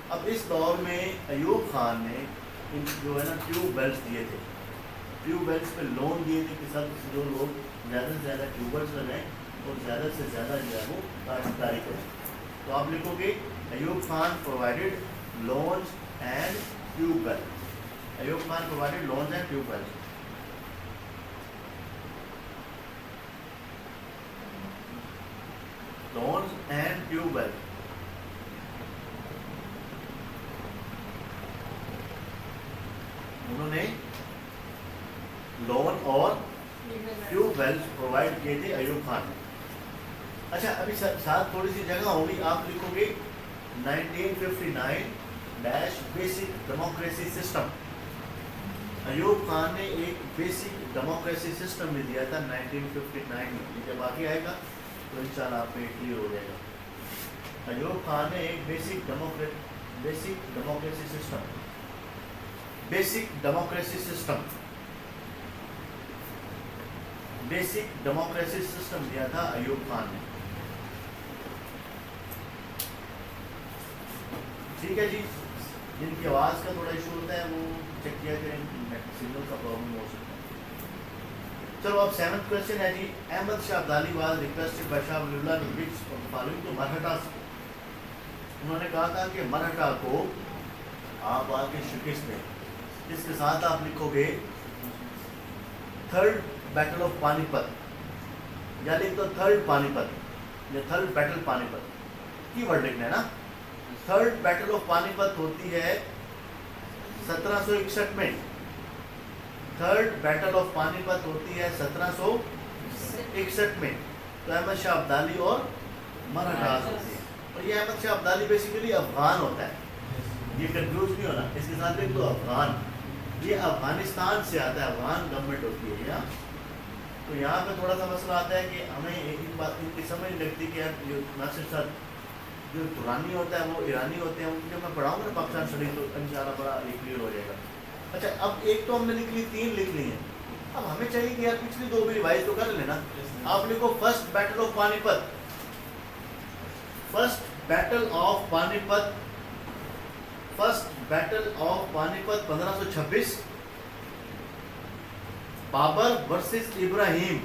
Speaker 1: اب اس دور میں ایوب خان نے جو ہے نا ٹیوب ویلس دیے تھے, ٹیوب ویلس پہ لون دیے تھے کہ سب جو لوگ زیادہ سے زیادہ ٹیوب ویلس لگائیں اور زیادہ سے زیادہ جو ہے وہ کاشتکاری کریں. تو آپ لکھو گے Ayub Khan provided loans and tube well. Ayub Khan provided loans and tube well. Loans and tube well. انہوں نے لون اور ٹیوب ویل پرووائڈ کیے تھے ایوب خان نے. اچھا ابھی ساتھ تھوڑی سی جگہ ہوگی, آپ لکھو گے 1959 basic democracy system. Ayub Khan نے ایک بیسک ڈیموکریسی سسٹم بھی دیا تھا 1959 میں. جب آگے آئے گا تو انشاءاللہ آپ کو کلیئر ہو جائے گا. ایوب خان نے ایک basic democracy system, basic democracy system, basic democracy system دیا تھا ایوب خان نے. ٹھیک ہے جی. جن کی آواز کا تھوڑا ایشو ہوتا ہے وہ چیک کیا کریں, سگنل کا پرابلم ہو سکتا ہے. چلو اب 7th کوشچن ہے جی. Ahmad Shah Abdali was requested by Shah Wali Ullah to which of the following. تو مرہٹا, انہوں نے کہا تھا کہ مرہٹا کو آپ آ کے شکست دیں. اس کے ساتھ آپ لکھو گے 3rd بیٹل آف پانی پت, یا لکھ دو 3rd پانی پت یا 3rd بیٹل پانی پت. کی ورڈ لکھنا ہے نا. 3rd بیٹل آف پانی پت ہوتی ہے 1761 میں. 3rd بیٹل آف پانی پت ہوتی ہے 1761 میں. تو احمد شاہ ابدالی اور مرہٹاز ہوتے ہیں. اور یہ احمد شاہ ابدالی بیسیکلی افغان ہوتا ہے, یہ کنفیوز نہیں ہونا. اس کے ساتھ لکھ دو افغان, یہ افغانستان سے آتا ہے, افغان گورنمنٹ ہوتی ہے یہاں. تو یہاں پہ تھوڑا سا مسئلہ آتا ہے کہ ہمیں ایک بات ان کی سمجھ نہیں لگتی کہ جو ناصر صاحب جو پرانی ہوتا ہے وہ ایرانی ہوتے ہیں. جب میں پڑھاؤں گا نا پاکستان اسٹڈی تو انشاءاللہ بڑا کلیئر ہو جائے گا. اچھا اب ایک تو ہم نے لکھ لی, 3 لکھ لی ہیں. اب ہمیں چاہیے کہ یار پچھلی 2 بھی ریوائز تو کر لینا. آپ لکھو 1st بیٹل آف پانی پت. 1st بیٹل آف پانی پت, 1st بیٹل آف پانی پت 1526. بابر ورسز ابراہیم.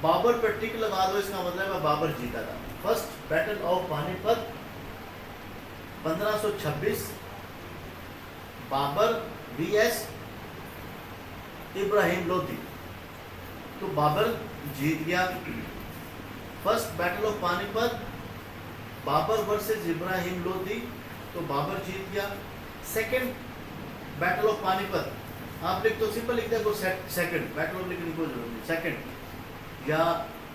Speaker 1: بابر پہ ٹک لگا دو, اس کا مطلب ہے بابر جیتا تھا. 1st بیٹل آف پانی پت 1526, بابر وی ایس ابراہیم لودھی. تو بابر جیت گیا. 1st بیٹل آف پانی پت بابر ورسز ابراہیم لودھی, تو بابر جیت گیا. 2nd بیٹل آف پانی پت آپ لکھ دو, سمپل لکھ دیں وہ 2nd بیٹل آف لکھنے کی کوئی ضرورت نہیں. 2nd یا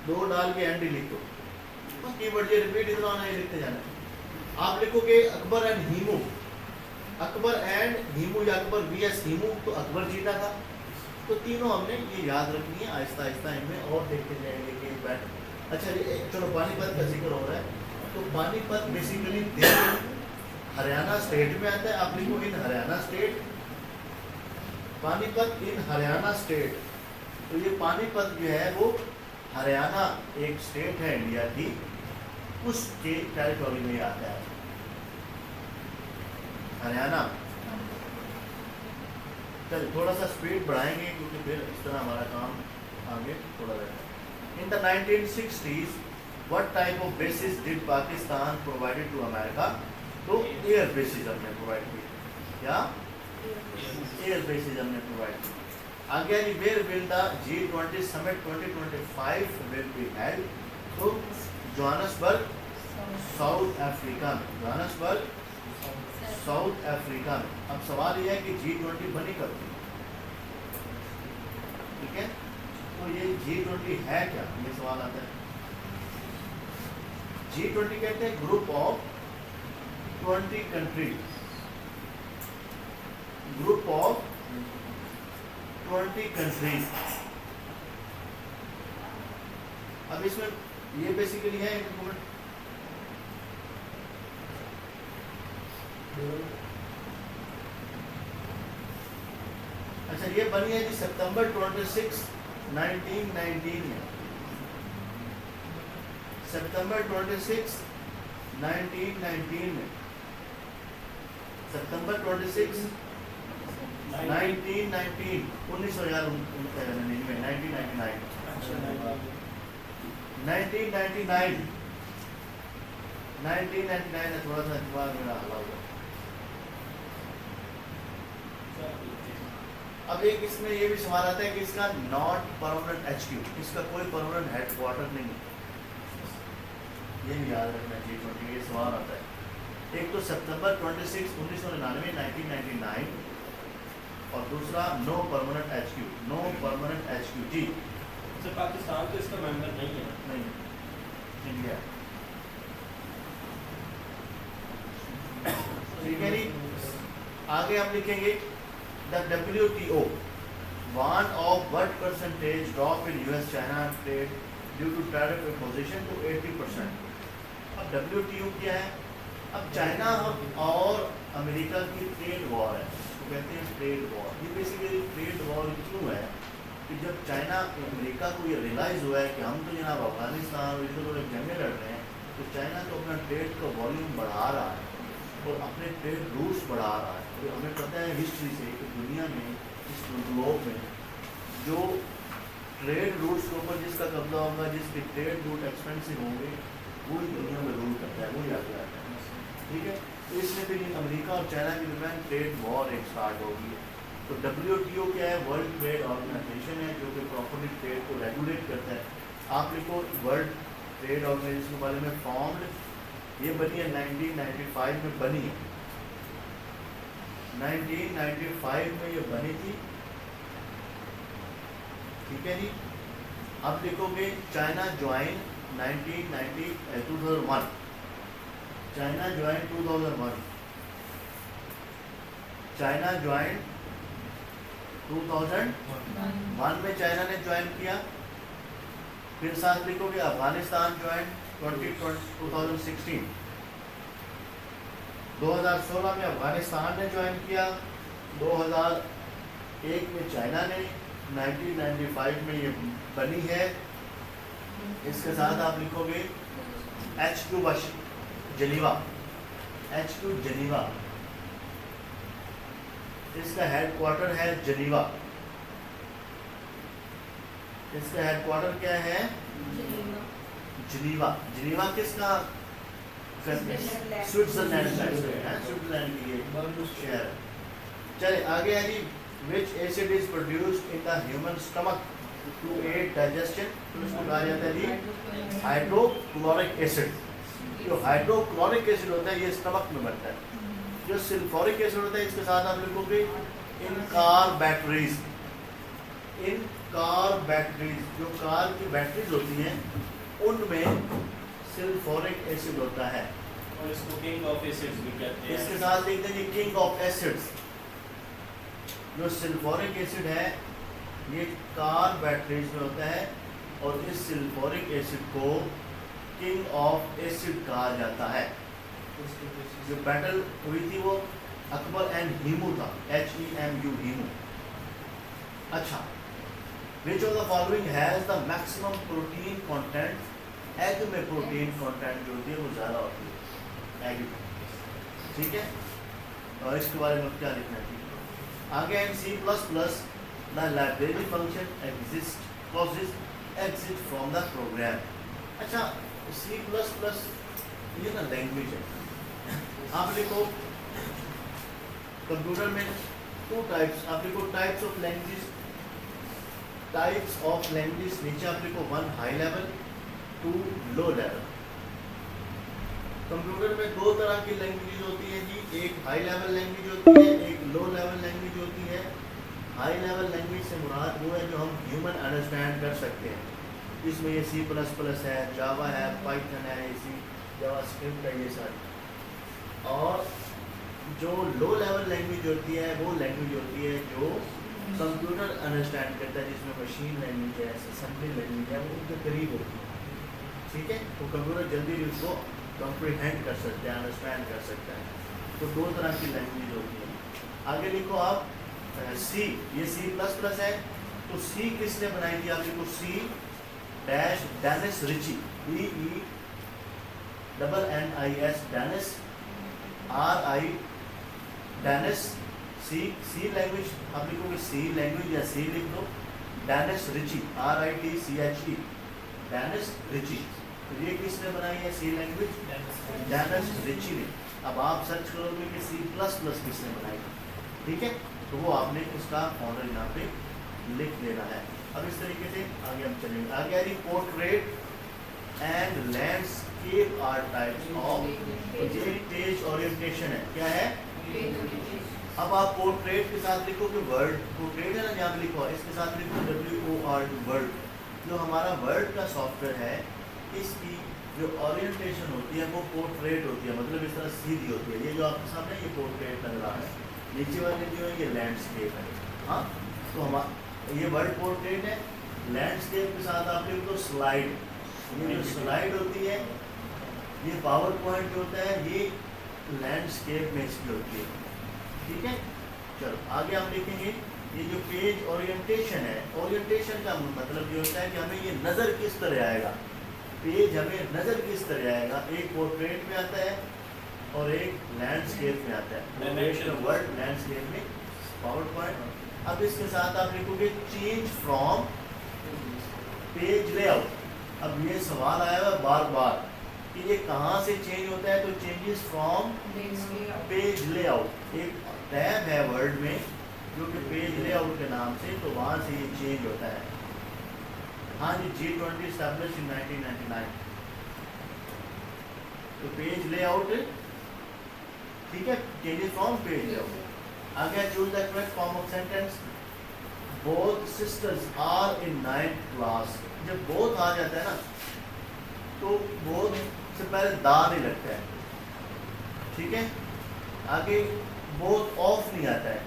Speaker 1: 2 ڈال کے اینڈ ہی لکھ دو, کی ورڈ یہ ریپیٹ اتنا ہونا ہے, لکھتے جانا ہے. آپ لکھو گے اکبر اینڈ ہیمو, اکبر اینڈ ہیمو یا اکبر وی ایس ہیمو, تو اکبر جیتا تھا. تو تینوں ہم نے یہ یاد رکھنی ہے, آہستہ آہستہ ان میں اور دیکھتے جائیں گے کہ بیٹھ. اچھا چلو پانی پت کا ذکر ہو رہا ہے. تو پانی پت بیسیکلی ہریانہ اسٹیٹ میں آتا ہے. آپ لکھو ان ہریانہ اسٹیٹ, پانی پت ان ہریانہ اسٹیٹ. تو یہ پانی پت جو ہے وہ ہریانہ ایک اسٹیٹ ہے انڈیا کی, اس کے ٹیریٹوری میں آتا ہے. ہریانہ. چل تھوڑا سا اسپیڈ بڑھائیں گے کیونکہ پھر اس طرح ہمارا کام آگے تھوڑا رہتا ہے. ان دا 1960s what type of bases did Pakistan provided to America? تو ایئر بیسز ہم نے پرووائڈ کی. کیا ایئر بیسز ہم نے پرووائڈ کی. آگے جی where will the G20 summit 2025 will be held. تو جوہانسبرگ ساؤتھ افریقہ میں. جوہانسبرگ ساؤتھ افریقہ میں. اب سوال یہ ہے کہ G20 بنی کب تھی؟ ٹھیک ہے, تو یہ G20 ہے کیا, یہ سوال آتا ہے. G20 کہتے ہیں group of 20 countries. Group of 20 countries. اب اس میں یہ بیسیکلی ہے اچھا یہ بنی ہے جی سپتمبر 26 1919 میں. سپتمبر 26 1919 میں. سپتمبر 26 1919 1999 تھوڑا سا اخبار میرا حالا ہوا. اب ایک اس میں یہ بھی سوال آتا ہے کہ اس کا ناٹ پرماننٹ ایچ کیو, اس کا کوئی پرماننٹ ہیڈ کوارٹر نہیں ہے. یہ بھی یاد رکھنا G20 یہ سوال آتا ہے. ایک تو سپتمبر 26 1999 1999 اور دوسرا نو پرماننٹ ایچ کیو. نو پرماننٹ ایچ کیو. جی
Speaker 2: پاکستان تو اس کا ممبر نہیں ہے.
Speaker 1: نہیں, انڈیا. ٹھیک ہے جی. آگے ہم لکھیں گے the WTO warned of what percentage drop in US-China trade due to tariff imposition to 80%. اب WTO کیا ہے؟ اب چائنا اور امریکہ کی ٹریڈ وار ہے, وہ کہتے ہیں ٹریڈ وار. یہ بیسیکلی ٹریڈ وار کیوں ہے کہ جب چائنا امریکہ کو یہ ریلائز ہوا ہے کہ ہم تو جناب افغانستان اور ادھر ادھر جنگیں لڑ رہے ہیں, تو چائنا تو اپنا ٹریڈ کا والیوم بڑھا رہا ہے اور اپنے ٹریڈ روٹس بڑھا رہا ہے. ہمیں پتہ ہے ہسٹری سے کہ دنیا میں اس گلوب میں جو ٹریڈ روٹس کے اوپر جس کا قبضہ ہوگا, جس کے ٹریڈ روٹ ایکسپینسو ہوں گے, وہی دنیا میں رول کرتا ہے, وہی آگے آتا ہے. ٹھیک ہے, تو اس میں بھی امریکہ اور چائنا کے درمیان ٹریڈ وار ایک اسٹارٹ ہوگی. تو WTO کیا ہے؟ ورلڈ ٹریڈ آرگنائزیشن ہے جو کہ پراپرلی ٹریڈ کو ریگولیٹ کرتا ہے. آپ لکھو ورلڈ ٹریڈ آرگنائزیشن کے بارے میں فارمڈ, یہ بنی ہے 1995 میں بنی ہے. 1995 میں یہ بنی تھی. ٹھیک ہے جی. اب لکھو گے China join 2001. China join 2001. China join 2001 میں چائنا نے جوائن کیا. پھر ساتھ لکھو گے افغانستان جوائن 2016. 2016 میں افغانستان نے جوائن کیا. 2001 میں چائنا نے. 1995 میں یہ بنی ہے. اس کے ساتھ آپ لکھو گے HQ جنیوا. HQ جنیوا, اس کا ہیڈ کوارٹر ہے جنیوا. اس کا ہیڈ کوارٹر کیا ہے؟ جنیوا. جنیوا کس کا؟ سوئٹزرلینڈ کا. سوئٹزرلینڈ کی یہ شہر ہے. چلے آگے ہے جی. which acid is produced in the human stomach to aid digestion. تو اس کو کہا جاتا ہے جی ہائیڈروکلورک ایسڈ. جو ہائیڈروکلورک ایسڈ ہوتا ہے یہ اسٹمک میں بنتا ہے. جو سلفورک ایسڈ ہوتا ہے اس کے ساتھ آپ لکھو گے ان کار بیٹریز. ان کار بیٹریز, جو کار کی بیٹریز ہوتی ہیں ان میں سلفورک ایسڈ ہوتا ہے.
Speaker 2: اور اس کو کنگ آف ایسڈز بھی کہتے ہیں.
Speaker 1: اس کے ساتھ لکھتے ہیں یہ کنگ آف ایسڈز. جو سلفورک ایسڈ ہے یہ کار بیٹریز میں ہوتا ہے اور اس سلفورک ایسڈ کو کنگ آف ایسڈ کہا جاتا ہے. جو بیٹل ہوئی تھی وہ اکبر اینڈ ہیمو تھا. HEMU ہیمو. اچھا, which of the following has the maximum protein content. Egg میں پروٹین کانٹینٹ جو ہوتی ہے وہ زیادہ ہوتی ہے ایگ میں. ٹھیک ہے, اور اس کے بارے میں کیا لکھنا ہے. آگے in C plus plus the library function exist causes exit from the program. اچھا سی پلس پلس یہ نا لینگویج ہے. آپ لکھو کمپیوٹر میں 2 ٹائپس, آپ لکھو types of language, types of language, نیچے آپ لکھو 1 high level 2 low level. Computer میں 2 طرح کی لینگویج ہوتی ہے جی, ایک ہائی لیول لینگویج ہوتی ہے, ایک لو لیول لینگویج ہوتی ہے. ہائی لیول لینگویج سے مراد وہ ہے جو ہم ہیومن انڈرسٹینڈ کر سکتے ہیں. اس میں یہ سی پلس پلس ہے, جاوا ہے, پائتھن ہے, اسی جاوا اسکرپٹ ہے, یہ ساری. اور جو لو لیول لینگویج ہوتی ہے وہ لینگویج ہوتی ہے جو کمپیوٹر انڈرسٹینڈ کرتا ہے, جس میں مشین لینگویج ہے, اسمبلی لینگویج ہے, وہ ان کے قریب ہوتی ہے. ٹھیک ہے, تو کمپیوٹر جلدی بھی اس کو کمپریہینڈ کر سکتے ہیں, انڈرسٹینڈ کر سکتا ہے. تو 2 طرح کی لینگویج ہوتی ہے. آگے لکھو آپ سی, یہ سی پلس پلس ہے, تو سی کس نے بنائی تھی؟ آپ لکھو C dash Dennis Ritchie, DENNIS Dennis, RI Dennis. C language آپ لکھو گے سی لینگویج یا سی لکھ دو. Dennis Ritchie RITCHE Dennis Ritchie. تو یہ کس نے بنائی ہے سی لینگویج؟ ڈینس ریچی نے. اب آپ سرچ کرو گے کہ سی پلس پلس کس نے بنائی ہے. ٹھیک ہے, تو وہ آپ نے اس کا فاؤنڈر یہاں پہ لکھ دینا ہے. اب اس طریقے سے آگے ہم چلیں گے. آگے آ رہی portrait and landscape art types of, یہ پیج اورینٹیشن ہے. کیا ہے؟ اب آپ پورٹریٹ کے ساتھ لکھو کہ ورڈ پورٹریٹ ہے نا, جہاں پہ لکھو اس کے ساتھ لکھو WORD ورڈ. جو ہمارا ورڈ کا سافٹ ویئر ہے, اس کی جو اورینٹیشن ہوتی ہے وہ پورٹریٹ ہوتی ہے, مطلب اس طرح سیدھی ہوتی ہے. یہ جو آپ کے سامنے یہ پورٹریٹ لگ رہا ہے, نیچے والے جو ہے یہ لینڈسکیپ ہے. ہاں, تو یہ ورڈ پورٹریٹ ہے. لینڈسکیپ کے ساتھ آپ لکھ دو سلائڈ. یہ جو سلائڈ ہوتی ہے, یہ پاور پوائنٹ جو ہوتا ہے, یہ لینڈسکیپ میں اس کی ہوتی ہے. ٹھیک ہے, چلو آگے ہم دیکھیں گے یہ جو پیج اورینٹیشن ہے. اورینٹیشن کا مطلب یہ ہوتا ہے کہ ہمیں یہ نظر کس طرح آئے گا, پیج ہمیں نظر کس طرح آئے گا. ایک پورٹریٹ میں آتا ہے اور ایک لینڈسکیپ میں آتا ہے. ورڈ لینڈسکیپ میں پاور پوائنٹ. اب اس کے ساتھ آپ لکھو گے change from page lay out. اب یہ سوال آیا ہوا بار بار کہ یہ کہاں سے چینج ہوتا ہے, تو changes from page lay out. ایک ٹیب ہے ورڈ میں جو کہ پیج لے آؤٹ کے نام سے, تو وہاں سے یہ چینج ہوتا ہے. ہاں جی, G20 established in 1999. تو پیج لے آؤٹ, ٹھیک ہے, changes from page layout. آگے choose the correct form of sentence. Both sisters are in 9th class. جب بوتھ آ جاتا ہے نا, تو بوتھ سے پہلے دا نہیں لگتا ہے. ٹھیک ہے, آگے بوتھ آف نہیں آتا ہے.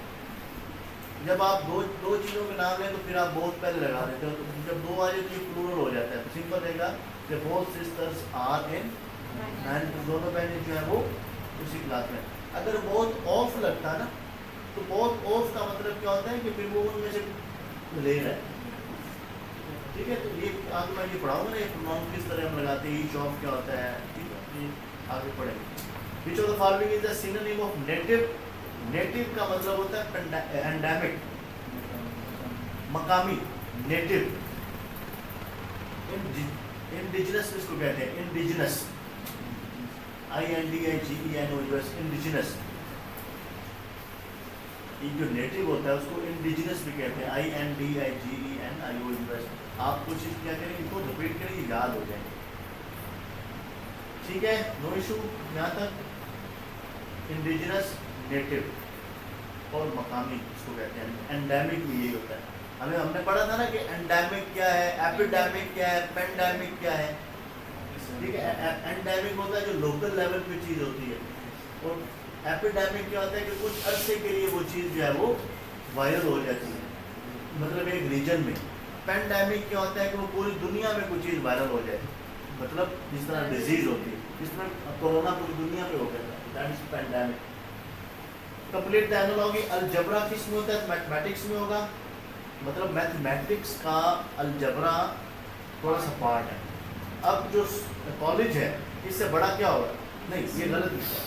Speaker 1: جب آپ دو چیزوں کے نام لیں تو پھر آپ بہت پہلے لگا دیتے ہو. جب 2 آ جائے تو یہ پلورل ہو جاتا ہے. تو سمپل رہے گا کہ both sisters are in 9th, دونوں بہنیں جو ہیں وہ اسی کلاس میں. اگر بہت آف لگتا ہے نا, تو بہت آف کا مطلب کیا ہوتا ہے کہ پھر وہ ان میں سے لے رہا ہے. ٹھیک ہے, تو یہ آگے میں یہ پڑھاؤں گا نا, یہ پروناؤن کس طرح ہم لگاتے ہیں, ایچ آف کیا ہوتا ہے. ٹھیک ہے, یہ آگے پڑھیں گے. Which of the following is the synonym of native. Native کا مطلب ہوتا ہے اینڈیمک, مقامی. نیٹو. انڈیجنس اس کو کہتے ہیں, انڈیجنس, INDIGENOUS, انڈیجنس. یہ جو نیٹو ہوتا ہے اس کو انڈیجنس بھی کہتے ہیں, INDIGENOUS. آپ کوشش کیا کریں, ان کو ریپیٹ کریں, یہ یاد ہو جائیں. ٹھیک ہے, نو ایشو یہاں تک. انڈیجنس, نیٹو اور مقامی اس کو کہتے ہیں. اینڈیمک بھی یہی ہوتا ہے. ہم نے پڑھا تھا نا کہ اینڈیمک کیا ہے, ایپیڈیمک کیا ہے, پینڈیمک کیا ہے. ٹھیک ہے, اینڈیمک ہوتا ہے جو لوکل لیول پہ چیز ہوتی ہے, اور ایپیڈیمک کیا ہوتا ہے کہ کچھ عرصے کے لیے وہ چیز جو ہے وہ وائرل ہو جاتی ہے, مطلب ایک ریجن میں. پینڈیمک کیا ہوتا ہے کہ وہ پوری دنیا میں کوئی چیز وائرل ہو جائے, مطلب جس طرح ڈیزیز ہوتی ہے, جس طرح کورونا پوری دنیا پہ ہو گیا تھا, that is pandemic. Complete the analogy. Algebra کس میں ہوتا ہے؟ میتھمیٹکس میں ہوگا, مطلب میتھمیٹکس کا الجبرا تھوڑا سا پارٹ ہے. اب جو کالج ہے اس سے بڑا کیا ہوگا؟ نہیں, یہ غلط لکھا ہے.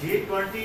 Speaker 1: G20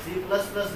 Speaker 1: C++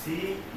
Speaker 1: C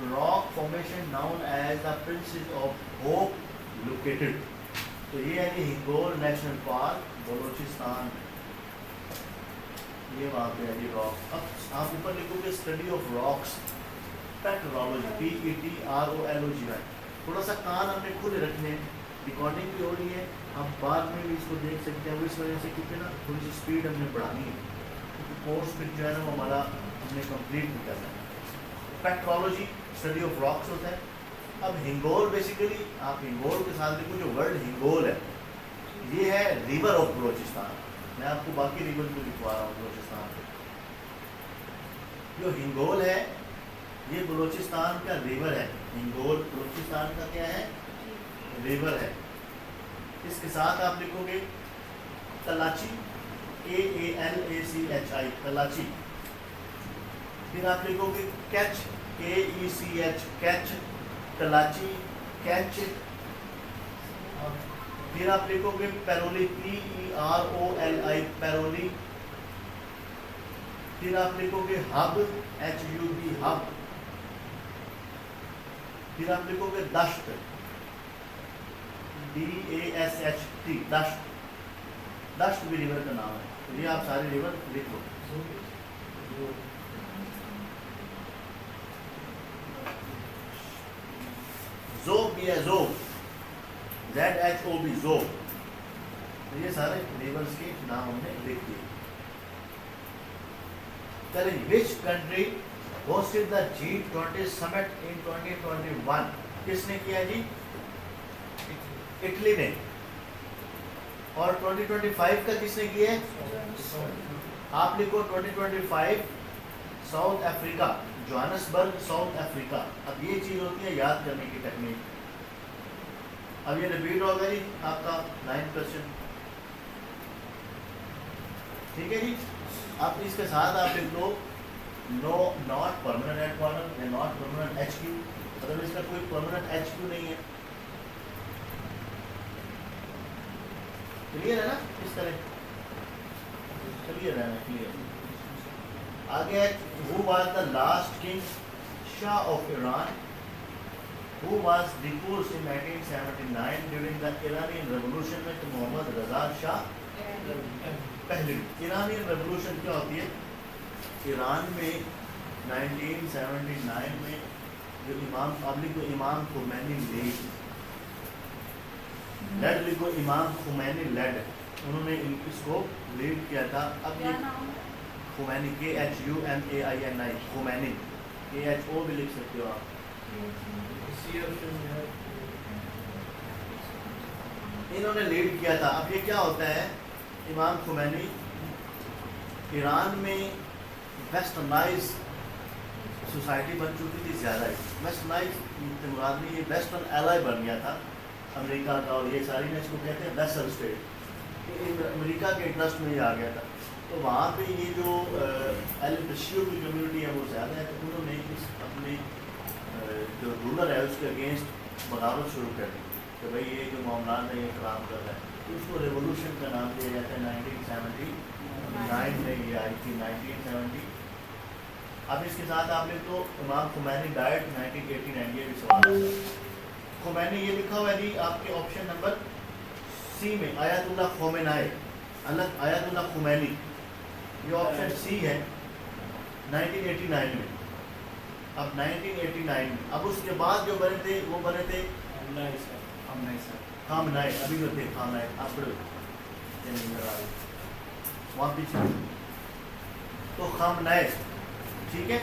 Speaker 1: rock formation known as the Princes of Hope located. تو یہ ہے جی ہنگول نیشنل پارک بلوچستان، یہ وہاں پہ ہے جی راک. اب آپ اوپر لکھو گے اسٹڈی آف راکس پیٹرولوجی PETROLOGY. تھوڑا سا کان ہم نے کھلے رکھنے ہیں، ریکارڈنگ بھی ہو رہی ہے، ہم بعد میں بھی اس کو دیکھ سکتے ہیں. وہ اس وجہ سے کیونکہ نا تھوڑی سی اسپیڈ ہم نے بڑھانی ہے، کیونکہ کورس پھر جو ہے نا وہ ہمارا ہم نے کمپلیٹ بھی کرنا ہے. پیٹرولوجی اسٹڈی آف راکس ہوتا ہے. اب ہنگول بیسیکلی آپ ہنگول کے ساتھ دیکھو، جو ورڈ ہنگول ہے یہ ہے ریور آف بلوچستان. میں آپ کو باقی ریور کو لکھوا رہا ہوں بلوچستان کے. جو ہنگول ہے یہ بلوچستان کا ریور ہے. ہنگول بلوچستان کا کیا ہے؟ ریور ہے. اس کے ساتھ آپ لکھو گے کلاچی KALACHI کلاچی. پھر آپ لکھو گے catch KECH catch Kalachi catch. پھر آپ لکھو گے پیرولی PEROLI پیرولی. پھر آپ لکھو گے ہب HUB ہب. پھر آپ لکھو گے دشت DASHT دشت. دشت بھی ریور کا نام ہے. یہ آپ سارے ریور لکھو. زوب بھی ہے، زوب ZHOB زوب. یہ سارے ریورز کے نام ہم نے لکھ دیے. چلیں which country hosted the G20 سمٹ ان 2021. کس نے کیا جی؟ اٹلی نے. اور 2025 کا کس نے کیا ہے؟ آپ لکھو 2025 ساؤتھ افریقہ جوہانسبرگ ساؤتھ افریقہ. اب یہ چیز ہوتی ہے یاد کرنے کی ٹیکنیک. اب یہ ریپیٹ ہوگا جی آپ کا 9%. ٹھیک ہے جی. اب اس کے ساتھ آپ لکھ لو نو ناٹ پرماننٹ ہیڈ کوارٹر یا ناٹ پرماننٹ HQ. مطلب اس کا کوئی پرماننٹ HQ نہیں ہے. کلیئر ہے نا؟ اس طرح کلیئر ہے نا؟ کلیئر. آگے ہے who was the last king Shah of Iran who was deposed in 1979 during the Iranian Revolution میں. تو محمد رضا شاہ پہلوی. ایرانین ریولوشن کیا ہوتی ہے؟ ایران میں 1979 میں جو امام پبلک کو امام خمینی لیڈ لکھو امام خمینی لیڈ، انہوں نے اس کو لیڈ کیا تھا. اب یہ خمینی KHUMAINI خمینی KHO بھی لکھ سکتے ہو آپ. انہوں نے لیڈ کیا تھا. اب یہ کیا ہوتا ہے؟ امام خمینی ایران میں ویسٹرنائز سوسائٹی بن چکی تھی زیادہ ہی. ویسٹرنائز مراد میں یہ ویسٹرن ایلائی بن گیا تھا امریکہ کا، اور یہ ساری اس کو کہتے ہیں ویسل اسٹیٹ. امریکہ کے انٹرسٹ میں یہ آ گیا تھا. تو وہاں پہ یہ جو ایلپشیو کی کمیونٹی ہے وہ زیادہ ہے. تو انہوں نے اس اپنے جو رولر ہے اس کے اگینسٹ بغاوت شروع کر دی کہ بھائی یہ جو معاملات ہیں یہ خراب کر رہا ہے. تو اس کو ریولوشن کا نام دیا جاتا ہے. 1979 میں یہ آئی تھی. 1970. اب اس کے ساتھ آپ نے تو امام خمینی ڈائٹ 1989 یہ بھی سوال ہے. خمینی یہ لکھا ہوا ہے جی آپ کے آپشن نمبر C میں آیت اللہ خمینائی آیت اللہ خمینی. یہ آپشن C ہے 1989 میں. اب 1989 میں اب اس کے بعد جو بنے تھے وہ بنے تھے خامنائی. ابھی جو تھے خامنائی آپ پڑھو وہاں پیچھے تو خامنائی. ٹھیک ہے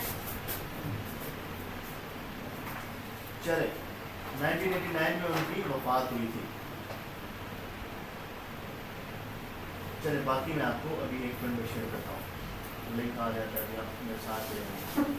Speaker 1: چلے 1989 میں ان کی وفات ہوئی تھی. چلے باقی میں آپ کو ابھی ایک منٹ میں شیئر کرتا ہوں. لنک آ جاتا ہے آپ میرے ساتھ رہیں.